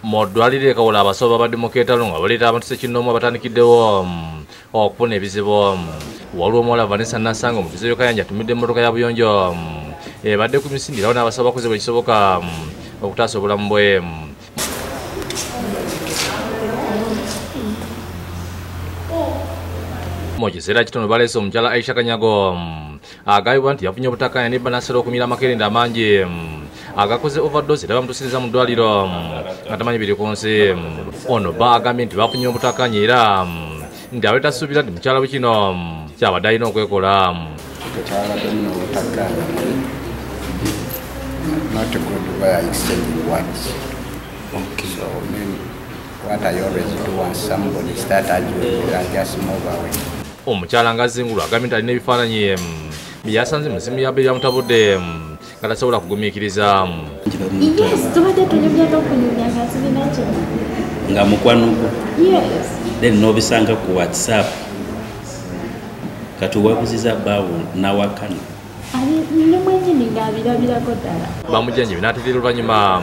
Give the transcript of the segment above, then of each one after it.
Mu ddwaliro e Kawola abasawo babadde mu keetalo nga baleeta abantu ssekinomu abatandikiddewo okufuna ebizibu. Waliwo omuwala Vanessa Nassanga omutuuze Kayanja atumidde emmotoka ya buyonjo ebadde ku misindirawo n'abasawo bakoze buli kisoboka okutaasa obulamu bwe. Mu kiseera kitono baleese omukyala Aisha Kanyago agambibwa nti yafunye obutakkaanya ne banaasera okumira amakerenda amangi agakoze overdose era bamutuusiriza mu ddwaliro nga tamanyi biri ku nsi. Ono bba agambye nti bafunye obutakkaanya era nti abadde tasuubira nti mukyala we kino kyabadde alina okwekola. Not good by exchanging words. Okay. So then what I always do when somebody start arguing, I just move away. Omukyala ng'azingulwa agambye nti alina ebifaananyi bye yasanze mu ssimu yabbe yamutabudde nga tasobola kugumiikiriza. Nga mukwano gwo then n'obisanga ku WhatsApp kati wabuziza bbaawo n'awakana. Bamujjanjabi n'atereera oluvannyuma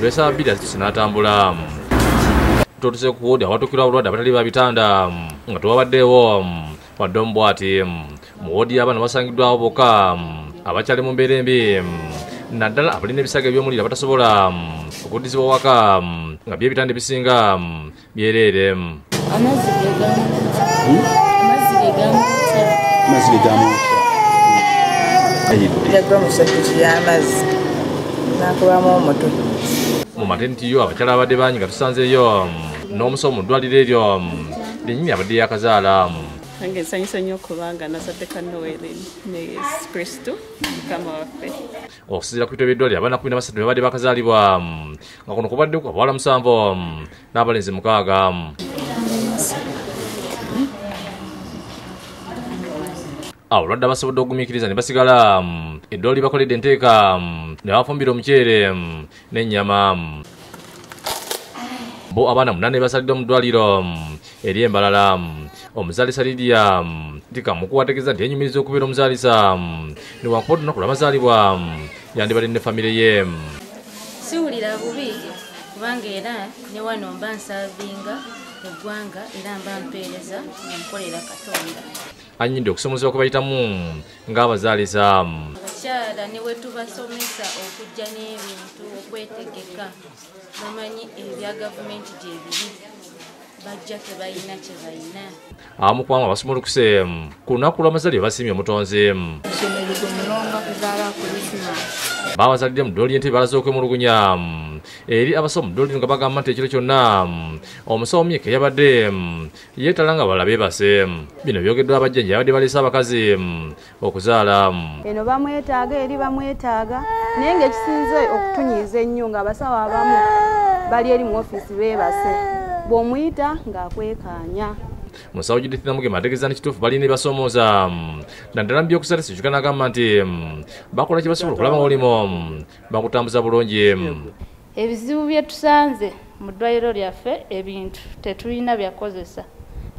lw'essaawa bbiri azituse n'atambula. Tutuse ku woodi awatuukirwa obulwadde abatali ba bitanda nga tewabaddeewo wadde omubwati. Mu woodi y'abaana basangiddwawo bokka abakyali mu mbeera embi, naddala abalina ebisago eby'omuliro abatasobola okuddizibwa waka nga by'ebitanda ebisinga byereere. Mu maternity yo abakyala abadde bangi nga tusanzeeyo n'omusawo mu ddwaliro eryo lyennyini abadde yakazaala. Nange nsanyusa nnyo kubanga nazadde ka Noeli ne Yesu Kristo Mukama waffe. Okusinziira ku bitabo by'eddwaliro abaana 13 be babadde bakazaalibwa nga kuno kubaddeku abawala 7 n'abalenzi 6. Abalwadde abasobodde okugumiikiriza ne basigala eddwaliro bakoledde enteeka ne bafumbira omuceere n'ennyama. Bo abaana 8 basaliddwa mu ddwaliro eri embalala. Omuzaalisa Lydia nti kamukuwa ategeeza nti yenyumiriza okubeera omuzaalisa newankubadde olunaku lw'amazaalibwa yandibadde ne famire ye. Siwulira bubi kubanga era ne wano mba nsaavinga eggwanga era mba mpeereza enkolera Katonda. Annyidde okusomozebwa kwe bayitamu ng'abazaalisa. Abakyala ne we tubasomesa okujja n'ebintu okwetegeka bamanyi ebya gavumenti gye biri bajja tebalina kye balina. Abamu ku bamu abasumulukuse ku lunaku lw'amazaalibwa basiimye omutonzi. Baabazaalidde mu ddwaliro ly'Entebbe balaze okwemulugunya eri abasawo mu ddwaliro nga bagamba nti ekiro kyonna omusawo Myeke yabadde yeetala nga balala beebase. Bino byogeddwa abajjanjabi abadde baleese abakazi okuzaala. Eno bamwetaaga eri bamwetaaga naye ng'ekisinze okutunyiiza ennyo ng'abasawo abamu bali eri mu ofiisi beebase bw'omuyita ng'akwekaanya. Musawo Judith Namugema ategeeza nti kituufu balina ebasomooza naddala mu by'okusaalisa ekikana agamba nti bakola kye basobola okulaba ng'olimo bakutambuza bulungi. Ebizibu bye tusanze mu ddwaliro lyaffe ebintu tetulina byakozesa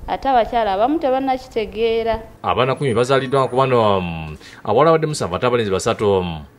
ate abakyala abamu tebannakitegeera. Abaana 10 bazaaliddwa ku bano abawala badde 7 ate abalenzi 3.